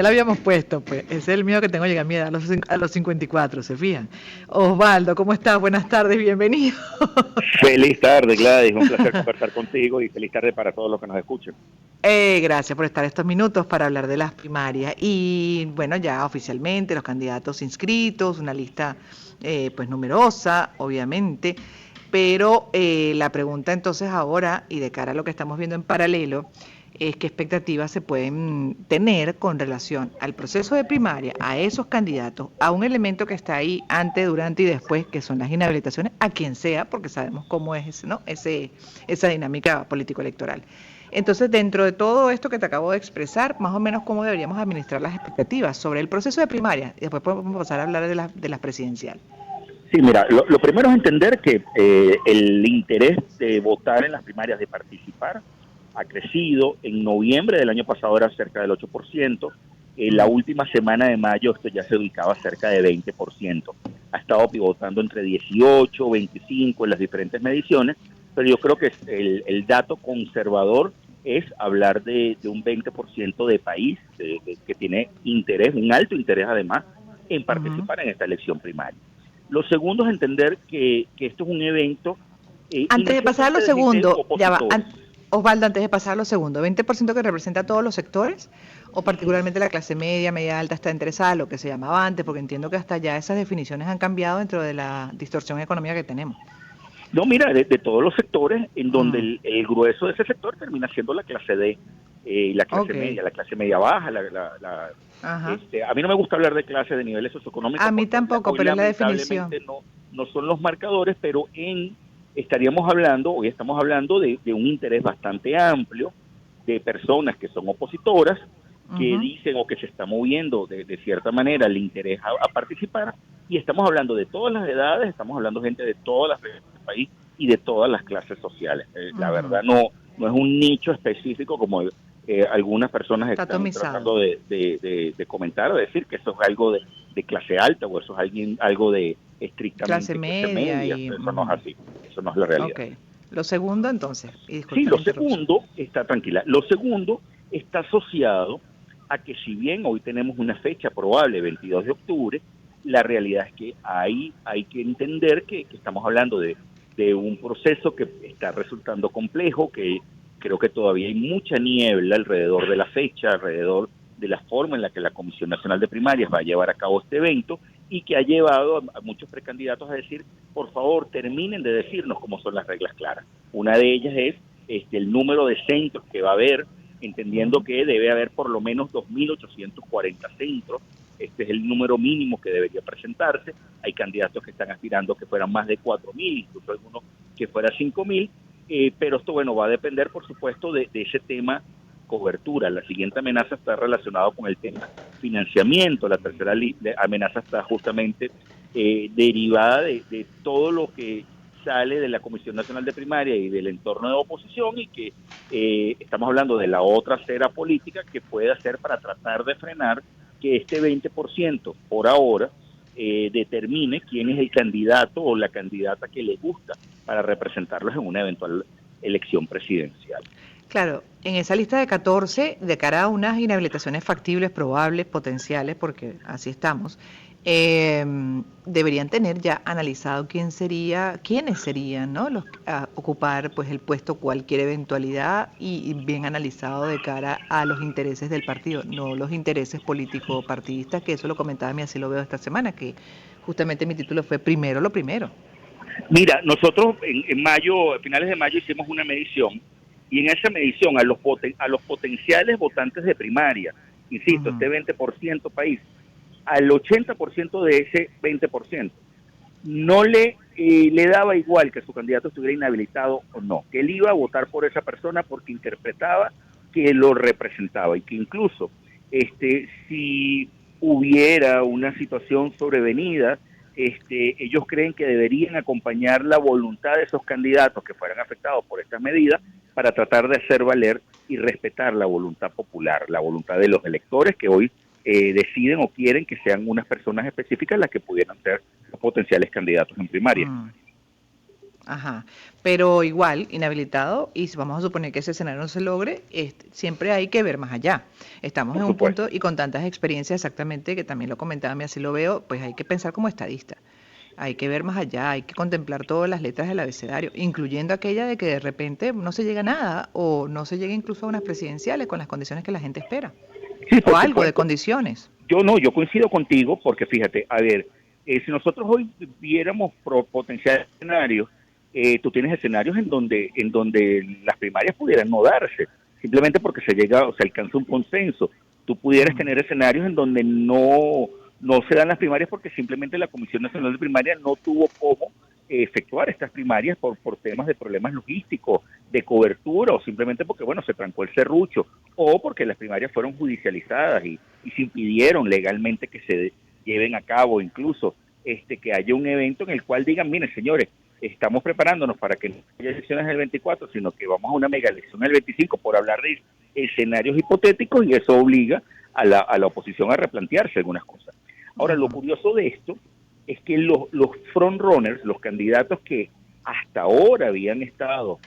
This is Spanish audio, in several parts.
Ya lo habíamos puesto, pues. Ese es el mío que tengo llega a mi edad, a los 54, ¿se fijan? Osvaldo, ¿cómo estás? Buenas tardes, bienvenido. Feliz tarde, Gladys. Un placer conversar contigo y feliz tarde para todos los que nos escuchen. Gracias por estar estos minutos para hablar de las primarias. Y bueno, ya oficialmente los candidatos inscritos, una lista pues numerosa, obviamente. Pero la pregunta entonces ahora, y de cara a lo que estamos viendo en paralelo, es qué expectativas se pueden tener con relación al proceso de primaria, a esos candidatos, a un elemento que está ahí antes, durante y después, que son las inhabilitaciones, a quien sea, porque sabemos cómo es ese, ¿no? Esa dinámica político-electoral. Entonces, dentro de todo esto que te acabo de expresar, más o menos cómo deberíamos administrar las expectativas sobre el proceso de primaria, y después podemos pasar a hablar de las presidenciales. Sí, mira, lo primero es entender que el interés de votar en las primarias, de participar, ha crecido. En noviembre del año pasado era cerca del 8%. La Mm. última semana de mayo esto ya se ubicaba cerca de 20%. Ha estado pivotando entre 18, 25 en las diferentes mediciones, pero yo creo que el dato conservador es hablar de un 20% de país que tiene interés, un alto interés además, en Ujú. participar en esta elección primaria. Lo segundo es entender que esto es un evento Antes de pasar a lo inicialmente de gente segundo, ya va, opositores. Osvaldo, antes de pasar a lo segundo, ¿20% que representa a todos los sectores? ¿O particularmente la clase media, media alta está interesada, lo que se llamaba antes? Porque entiendo que hasta ya esas definiciones han cambiado dentro de la distorsión económica que tenemos. No, mira, de todos los sectores, en donde Mm. el grueso de ese sector termina siendo la clase D, Ok. la clase media baja. Ajá. A mí no me gusta hablar de clase de niveles A socioeconómicos mí porque tampoco, hoy pero es la definición. lamentablemente no son los marcadores, pero hoy estamos hablando de un interés bastante amplio de personas que son opositoras, que Ujú. dicen o que se está moviendo de cierta manera el interés a participar, y estamos hablando de todas las edades, estamos hablando de gente de todas las regiones del país y de todas las clases sociales. La Ujú. verdad no es un nicho específico como algunas personas Está están atomizado. tratando de comentar o decir que eso es algo de clase alta o eso es algo de Clase estrictamente clase media media. y... Eso no es ujú. así, eso no es la realidad. Ok. Lo segundo entonces, y Sí, disculpa la lo interrupción. segundo está tranquila. Lo segundo está asociado a que si bien hoy tenemos una fecha probable, 22 de octubre, la realidad es que hay que entender que estamos hablando de un proceso que está resultando complejo, que creo que todavía hay mucha niebla alrededor de la fecha, alrededor de la forma en la que la Comisión Nacional de Primarias va a llevar a cabo este evento, y que ha llevado a muchos precandidatos a decir, por favor, terminen de decirnos cómo son las reglas claras. Una de ellas es el número de centros que va a haber, entendiendo Ujú. que debe haber por lo menos 2.840 centros. Este es el número mínimo que debería presentarse. Hay candidatos que están aspirando que fueran más de 4.000, incluso algunos que fuera 5.000, pero esto, bueno, va a depender, por supuesto, de ese tema cobertura. La siguiente amenaza está relacionada con el tema financiamiento. La tercera amenaza está justamente derivada de todo lo que sale de la Comisión Nacional de Primaria y del entorno de oposición, y que estamos hablando de la otra acera política que puede hacer para tratar de frenar que este 20% por ahora determine quién es el candidato o la candidata que le gusta para representarlos en una eventual elección presidencial. Claro, en esa lista de 14, de cara a unas inhabilitaciones factibles, probables, potenciales, porque así estamos, eh, deberían tener ya analizado quiénes serían, ¿no? Los a ocupar pues el puesto cualquier eventualidad y bien analizado de cara a los intereses del partido, no los intereses político-partidistas, que eso lo comentaba y así lo veo esta semana, que justamente mi título fue Primero lo primero. Mira, nosotros en mayo, a finales de mayo, hicimos una medición, y en esa medición a los potenciales votantes de primaria, insisto, Ujú. este 20% país, al 80% de ese 20% no le daba igual que su candidato estuviera inhabilitado o no, que él iba a votar por esa persona porque interpretaba que lo representaba, y que incluso si hubiera una situación sobrevenida, ellos creen que deberían acompañar la voluntad de esos candidatos que fueran afectados por estas medidas para tratar de hacer valer y respetar la voluntad popular, la voluntad de los electores que hoy deciden o quieren que sean unas personas específicas las que pudieran ser los potenciales candidatos en primaria. Mm. Ajá, pero igual, inhabilitado, y si vamos a suponer que ese escenario no se logre, siempre hay que ver más allá. Estamos Por en un punto supuesto. y con tantas experiencias exactamente, que también lo comentaba, así lo veo, pues hay que pensar como estadista. Hay que ver más allá, hay que contemplar todas las letras del abecedario, incluyendo aquella de que de repente no se llega a nada o no se llega incluso a unas presidenciales con las condiciones que la gente espera, Sí, o por algo de supuesto. condiciones. Yo coincido contigo porque fíjate, a ver, si nosotros hoy viéramos potenciales escenarios, tú tienes escenarios en donde las primarias pudieran no darse, simplemente porque se llega, o se alcanza un consenso. Tú pudieras Mm, tener escenarios en donde no se dan las primarias porque simplemente la Comisión Nacional de Primaria no tuvo cómo efectuar estas primarias por temas de problemas logísticos, de cobertura, o simplemente porque, bueno, se trancó el serrucho, o porque las primarias fueron judicializadas y se impidieron legalmente que se lleven a cabo, incluso que haya un evento en el cual digan, miren señores, estamos preparándonos para que no haya elecciones el 24, sino que vamos a una mega elección el 25, por hablar de escenarios hipotéticos, y eso obliga a la oposición a replantearse algunas cosas. Ahora, lo ujú, curioso de esto es que los frontrunners, los candidatos que hasta ahora habían estado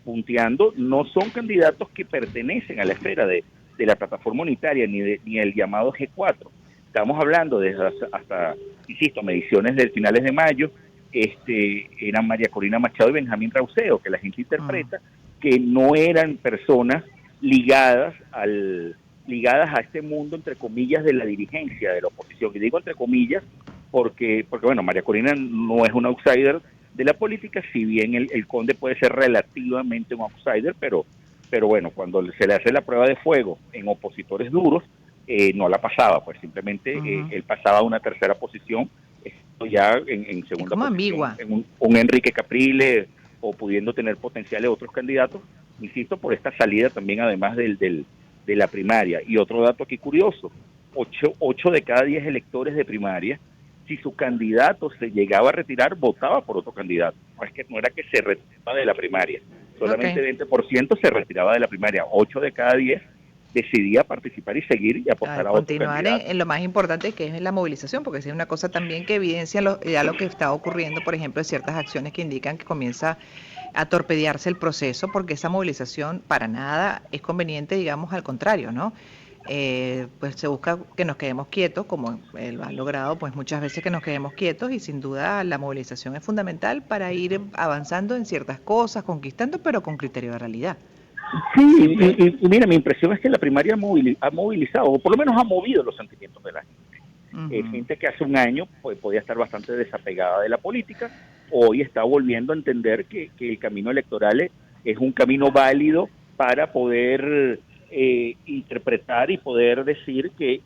punteando, no son candidatos que pertenecen a la esfera de la plataforma unitaria ni el llamado G4. Estamos hablando de hasta, insisto, mediciones de finales de mayo, eran María Corina Machado y Benjamín Rauseo, que la gente mm, interpreta que no eran personas ligadas ligadas a este mundo, entre comillas, de la dirigencia de la oposición. Y digo entre comillas porque bueno, María Corina no es un outsider de la política, si bien el conde puede ser relativamente un outsider, pero bueno, cuando se le hace la prueba de fuego en opositores duros, no la pasaba, pues simplemente ujú. él pasaba a una tercera posición, ya en Es segunda como posición, ambigua. en un Enrique Capriles, o pudiendo tener potenciales otros candidatos, insisto, por esta salida también, además de la primaria. Y otro dato aquí curioso, 8 de cada 10 electores de primaria, si su candidato se llegaba a retirar, votaba por otro candidato. No era que se retiraba de la primaria, Ok. solamente 20% se retiraba de la primaria, 8 de cada 10 decidía participar y seguir y apostar a otro Continuar candidato. en lo más importante que es la movilización, porque es una cosa también que evidencia ya lo que está ocurriendo, por ejemplo, en ciertas acciones que indican que comienza a torpedearse el proceso, porque esa movilización para nada es conveniente, digamos, al contrario, ¿no? Pues se busca que nos quedemos quietos, como él ha logrado, pues muchas veces que nos quedemos quietos, y sin duda la movilización es fundamental para ir avanzando en ciertas cosas, conquistando, pero con criterio de realidad. Sí, Siempre. y mira, mi impresión es que la primaria ha movilizado, o por lo menos ha movido los sentimientos de la gente. Ujú. Gente que hace un año pues, podía estar bastante desapegada de la política, hoy está volviendo a entender que el camino electoral es un camino válido para poder interpretar y poder decir que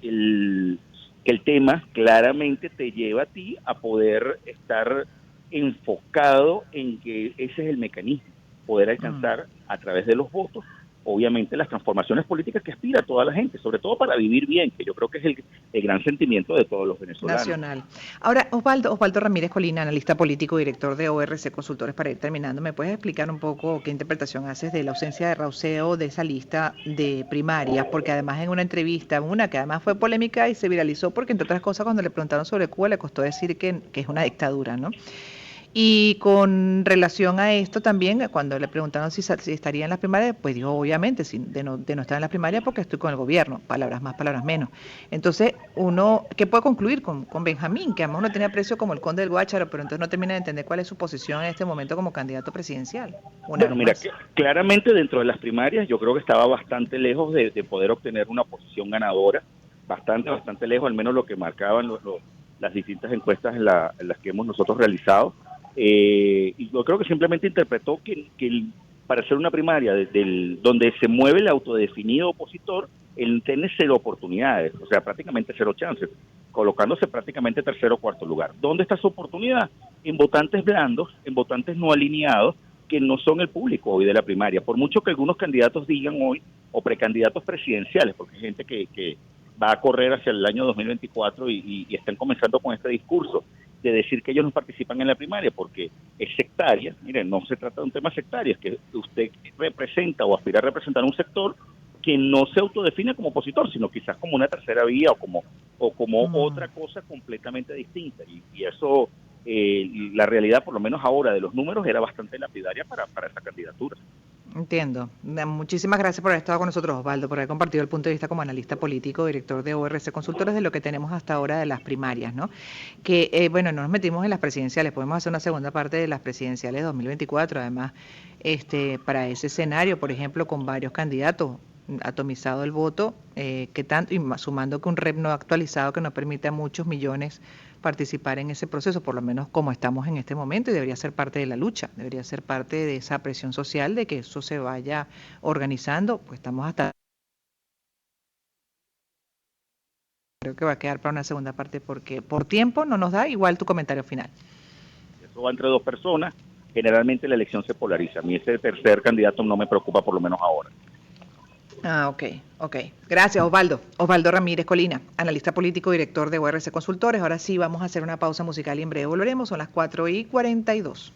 el tema claramente te lleva a ti a poder estar enfocado en que ese es el mecanismo, poder Mm. alcanzar a través de los votos, obviamente, las transformaciones políticas que aspira toda la gente, sobre todo para vivir bien, que yo creo que es el gran sentimiento de todos los venezolanos. Nacional. Ahora, Osvaldo Ramírez Colina, analista político, director de ORC Consultores, para ir terminando, ¿me puedes explicar un poco qué interpretación haces de la ausencia de Rauseo de esa lista de primarias? Porque además en una entrevista, una que además fue polémica y se viralizó porque, entre otras cosas, cuando le preguntaron sobre Cuba, le costó decir que es una dictadura, ¿no? Y con relación a esto también, cuando le preguntaron si estaría en las primarias, pues dijo, obviamente, de no estar en las primarias porque estoy con el gobierno, palabras más, palabras menos. Entonces, ¿qué puede concluir con Benjamín? Que además no tenía aprecio como el conde del Guácharo, pero entonces no termina de entender cuál es su posición en este momento como candidato presidencial, una Bueno, vez mira, más. claramente dentro de las primarias yo creo que estaba bastante lejos de poder obtener una posición ganadora, bastante lejos, al menos lo que marcaban las distintas encuestas en las que hemos nosotros realizado. Y yo creo que simplemente interpretó para hacer una primaria donde se mueve el autodefinido opositor, él tiene 0 oportunidades, o sea, prácticamente 0 chances, colocándose prácticamente tercero o cuarto lugar. ¿Dónde está su oportunidad? En votantes blandos, en votantes no alineados, que no son el público hoy de la primaria. Por mucho que algunos candidatos digan hoy, o precandidatos presidenciales, porque hay gente que va a correr hacia el año 2024 y están comenzando con este discurso de decir que ellos no participan en la primaria porque es sectaria. Miren, no se trata de un tema sectario, es que usted representa o aspira a representar un sector que no se autodefine como opositor, sino quizás como una tercera vía o como Mm. otra cosa completamente distinta. Y eso la realidad, por lo menos ahora, de los números era bastante lapidaria para esa candidatura. Entiendo. Muchísimas gracias por haber estado con nosotros, Osvaldo, por haber compartido el punto de vista como analista político, director de ORC Consultores, de lo que tenemos hasta ahora de las primarias, ¿no? Que, bueno, no nos metimos en las presidenciales, podemos hacer una segunda parte de las presidenciales 2024, además, para ese escenario, por ejemplo, con varios candidatos, atomizado el voto, que tanto, y sumando que un REP no actualizado que no permite a muchos millones participar en ese proceso, por lo menos como estamos en este momento, y debería ser parte de la lucha, debería ser parte de esa presión social de que eso se vaya organizando, pues estamos hasta... Creo que va a quedar para una segunda parte porque por tiempo no nos da igual tu comentario final. Eso va entre dos personas, generalmente la elección se polariza. A mí ese tercer candidato no me preocupa, por lo menos ahora. Ah, ok. Gracias, Osvaldo. Osvaldo Ramírez Colina, analista político, director de ORC Consultores. Ahora sí, vamos a hacer una pausa musical y en breve volveremos. Son las 4:42.